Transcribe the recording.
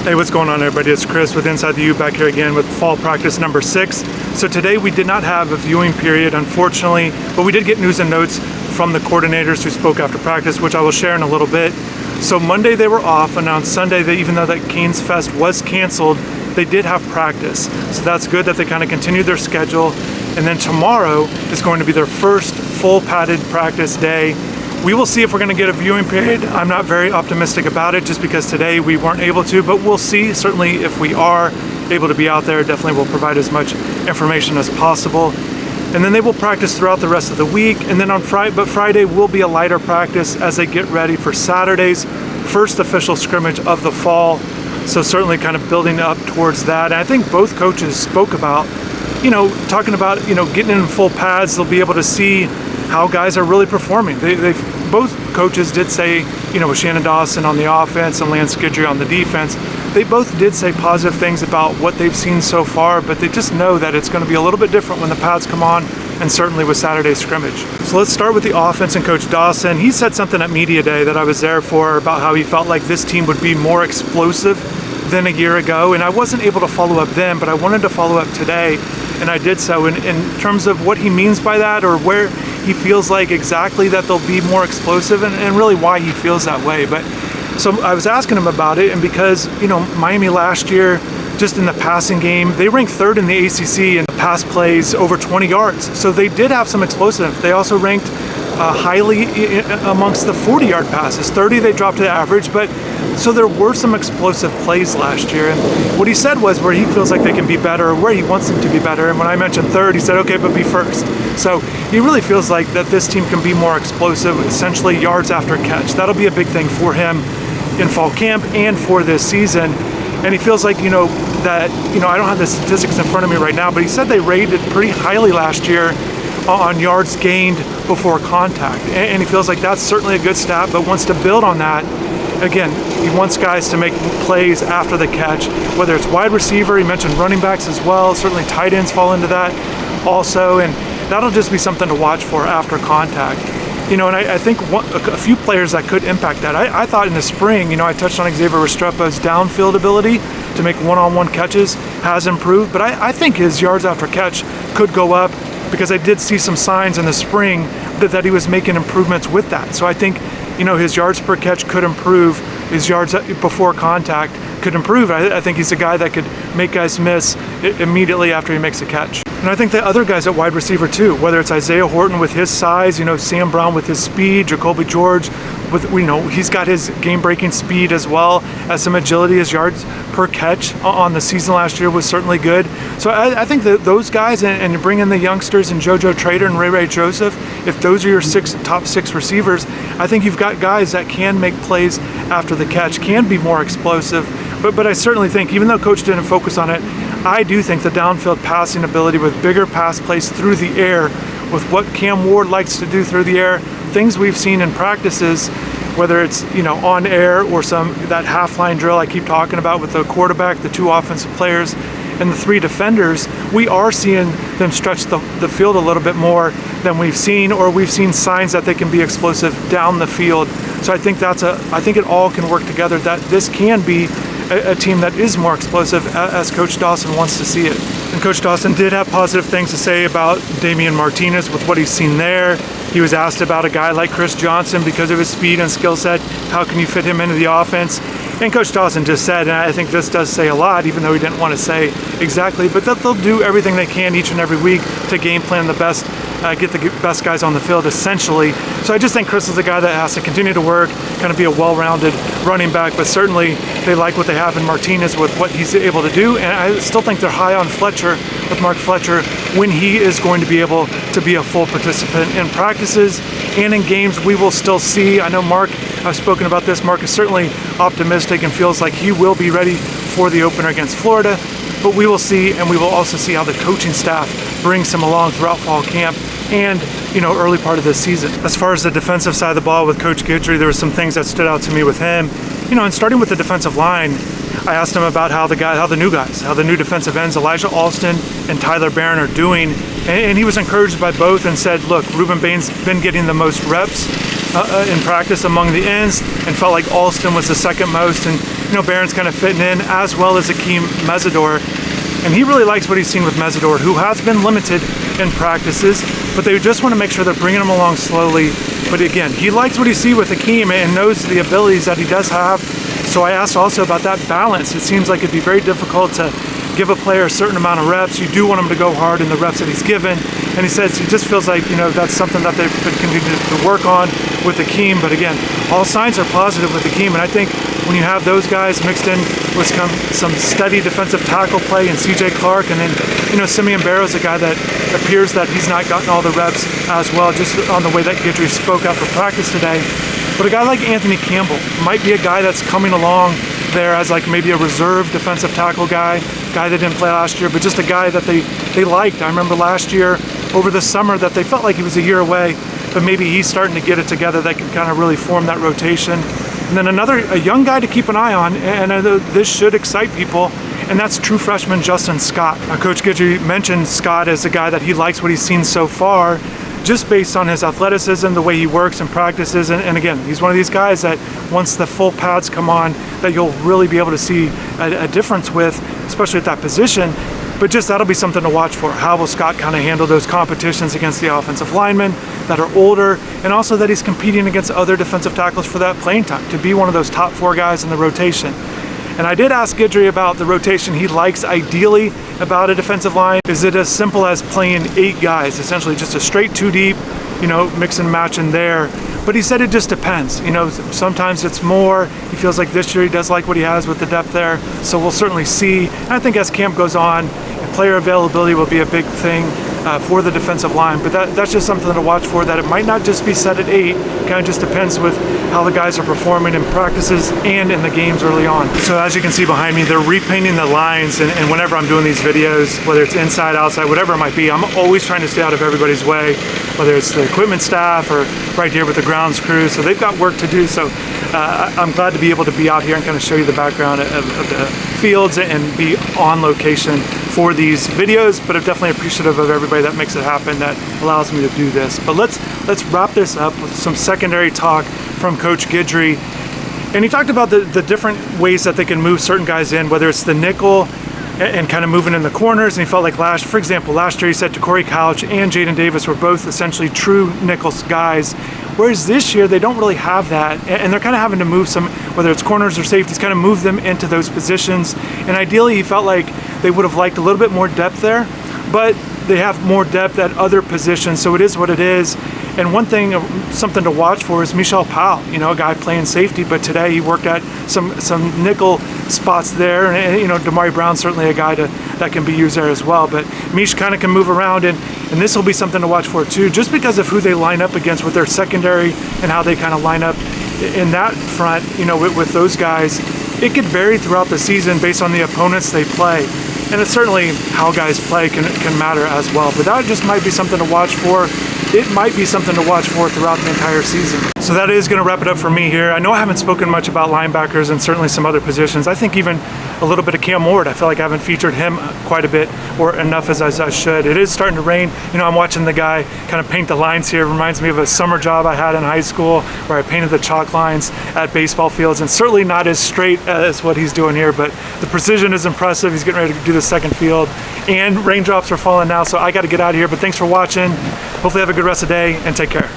Hey, what's going on, everybody? It's Chris with InsideTheU back here again with fall practice number 6. So today we did not have a viewing period, unfortunately, but we did get news and notes from the coordinators who spoke after practice, which I will share in a little bit. So Monday they were off, and on Sunday, even though that Canes Fest was canceled, they did have practice. So that's good that they kind of continued their schedule. And then tomorrow is going to be their first full padded practice day. We will see if we're going to get a viewing period. I'm not very optimistic about it just because today we weren't able to, but we'll see. Certainly if we are able to be out there, definitely will provide as much information as possible. And then they will practice throughout the rest of the week. And then on Friday will be a lighter practice as they get ready for Saturday's first official scrimmage of the fall. So certainly kind of building up towards that. And I think both coaches spoke about, talking about, getting in full pads. They'll be able to see how guys are really performing. Both coaches did say, with Shannon Dawson on the offense and Lance Guidry on the defense, they both did say positive things about what they've seen so far, but they just know that it's going to be a little bit different when the pads come on, and certainly with Saturday's scrimmage. So let's start with the offense and Coach Dawson. He said something at Media Day that I was there for about how he felt like this team would be more explosive than a year ago, and I wasn't able to follow up then, but I wanted to follow up today, and I did so in terms of what he means by that, or where he feels like exactly that they'll be more explosive, and really why he feels that way. But so I was asking him about it, and because Miami last year, just in the passing game, they ranked 3rd in the ACC in pass plays over 20 yards. So they did have some explosive. They also ranked highly amongst the 40-yard passes. 30 they dropped to the average, but so there were some explosive plays last year. And what he said was where he feels like they can be better, or where he wants them to be better. And when I mentioned 3rd, he said, okay, but be first. So he really feels like that this team can be more explosive, essentially yards after catch. That'll be a big thing for him in fall camp and for this season. And he feels like, that, I don't have the statistics in front of me right now, but he said they rated pretty highly last year on yards gained before contact. And he feels like that's certainly a good stat, but wants to build on that. Again, he wants guys to make plays after the catch, whether it's wide receiver, he mentioned running backs as well, certainly tight ends fall into that also, and that'll just be something to watch for after contact. And I think a few players that could impact that. I thought in the spring, I touched on Xavier Restrepo's downfield ability to make one-on-one catches has improved, but I think his yards after catch could go up because I did see some signs in the spring that he was making improvements with that. So I think, his yards per catch could improve, his yards before contact could improve. I think he's a guy that could make guys miss immediately after he makes a catch. And I think the other guys at wide receiver too, whether it's Isaiah Horton with his size, Sam Brown with his speed, Jacoby George with, he's got his game-breaking speed as well as some agility. His yards per catch on the season last year was certainly good. So I think that those guys, and you bring in the youngsters and JoJo Trader and Ray Joseph, if those are your top six receivers, I think you've got guys that can make plays after the catch, can be more explosive. But I certainly think, even though Coach didn't focus on it, I do think the downfield passing ability with bigger pass plays through the air, with what Cam Ward likes to do through the air, things we've seen in practices, whether it's on air or that half line drill I keep talking about with the quarterback, the 2 offensive players, and the 3 defenders, we are seeing them stretch the field a little bit more than we've seen, or we've seen signs that they can be explosive down the field. So I think I think it all can work together, that this can be a team that is more explosive as Coach Dawson wants to see it. And Coach Dawson did have positive things to say about Damian Martinez with what he's seen there. He was asked about a guy like Chris Johnson because of his speed and skill set. How can you fit him into the offense? And Coach Dawson just said, and I think this does say a lot, even though he didn't want to say exactly, but that they'll do everything they can each and every week to game plan the best, get the best guys on the field, essentially. So I just think Chris is a guy that has to continue to work, kind of be a well-rounded running back, but certainly they like what they have in Martinez with what he's able to do. And I still think they're high on Fletcher, with Mark Fletcher, when he is going to be able to be a full participant in practices and in games. We will still see. I know Mark, I've spoken about this, Mark is certainly optimistic and feels like he will be ready for the opener against Florida, but we will see, and we will also see how the coaching staff brings him along throughout fall camp and early part of this season. As far as the defensive side of the ball with Coach Guidry, there were some things that stood out to me with him. And starting with the defensive line, I asked him about how the new defensive ends, Elijah Alston and Tyler Barron, are doing, and he was encouraged by both and said, look, Ruben Bain's been getting the most reps in practice among the ends, and felt like Alston was the second most, and Barron's kind of fitting in, as well as Akeem Mesidor. And he really likes what he's seen with Mesidor, who has been limited in practices, but they just want to make sure they're bringing him along slowly. But again, he likes what he sees with Akeem and knows the abilities that he does have. So I asked also about that balance. It seems like it'd be very difficult to give a player a certain amount of reps. You do want him to go hard in the reps that he's given. And he says he just feels like, that's something that they've been continuing to work on with Akeem. But again, all signs are positive with Akeem. And I think when you have those guys mixed in with some steady defensive tackle play and CJ Clark, and then, Simeon Barrow's a guy that appears that he's not gotten all the reps as well, just on the way that Guidry spoke after practice today. But a guy like Anthony Campbell might be a guy that's coming along there as like maybe a reserve defensive tackle guy that didn't play last year, but just a guy that they liked. I remember last year over the summer that they felt like he was a year away, but maybe he's starting to get it together that can kind of really form that rotation. And then a young guy to keep an eye on, and I know this should excite people, and that's true freshman Justin Scott. Coach Guidry mentioned Scott as a guy that he likes what he's seen so far, just based on his athleticism, the way he works and practices. And again, he's one of these guys that once the full pads come on, that you'll really be able to see a difference with, especially at that position. But just that'll be something to watch for. How will Scott kind of handle those competitions against the offensive linemen that are older, and also that he's competing against other defensive tackles for that playing time, to be one of those top 4 guys in the rotation. And I did ask Guidry about the rotation he likes ideally about a defensive line. Is it as simple as playing 8 guys, essentially just a straight 2 deep, mix and match in there? But he said it just depends. Sometimes it's more. He feels like this year he does like what he has with the depth there. So we'll certainly see. And I think as camp goes on, player availability will be a big thing for the defensive line. But that's just something to watch for, that it might not just be set at 8. Kind of just depends with how the guys are performing in practices and in the games early on. So as you can see behind me, they're repainting the lines. And whenever I'm doing these videos, whether it's inside, outside, whatever it might be, I'm always trying to stay out of everybody's way, whether it's the equipment staff or right here with the grounds crew. So they've got work to do. So I'm glad to be able to be out here and kind of show you the background of the fields and be on location for these videos. But I'm definitely appreciative of everybody that makes it happen, that allows me to do this. But let's wrap this up with some secondary talk from Coach Guidry. And he talked about the different ways that they can move certain guys in, whether it's the nickel and kind of moving in the corners. And he felt like for example, last year he said Corey Couch and Jaden Davis were both essentially true nickel guys, whereas this year they don't really have that, and they're kind of having to move some, whether it's corners or safeties, kind of move them into those positions. And ideally he felt like they would have liked a little bit more depth there, but they have more depth at other positions, so it is what it is. And one thing, something to watch for, is Michelle Powell, a guy playing safety, but today he worked at some nickel spots there. And Damari Brown's certainly a guy that can be used there as well. But Mish kind of can move around, and this will be something to watch for too, just because of who they line up against with their secondary and how they kind of line up in that front, with those guys. It could vary throughout the season based on the opponents they play. And it's certainly how guys play can matter as well. But that just might be something to watch for. It might be something to watch for throughout the entire season. So that is going to wrap it up for me here. I know I haven't spoken much about linebackers and certainly some other positions. I think even a little bit of Cam Ward. I feel like I haven't featured him quite a bit or enough as I should. It is starting to rain. I'm watching the guy kind of paint the lines here. It reminds me of a summer job I had in high school where I painted the chalk lines at baseball fields, and certainly not as straight as what he's doing here, but the precision is impressive. He's getting ready to do the second field, and raindrops are falling now, so I got to get out of here. But thanks for watching. Hopefully have a good rest of the day, and take care.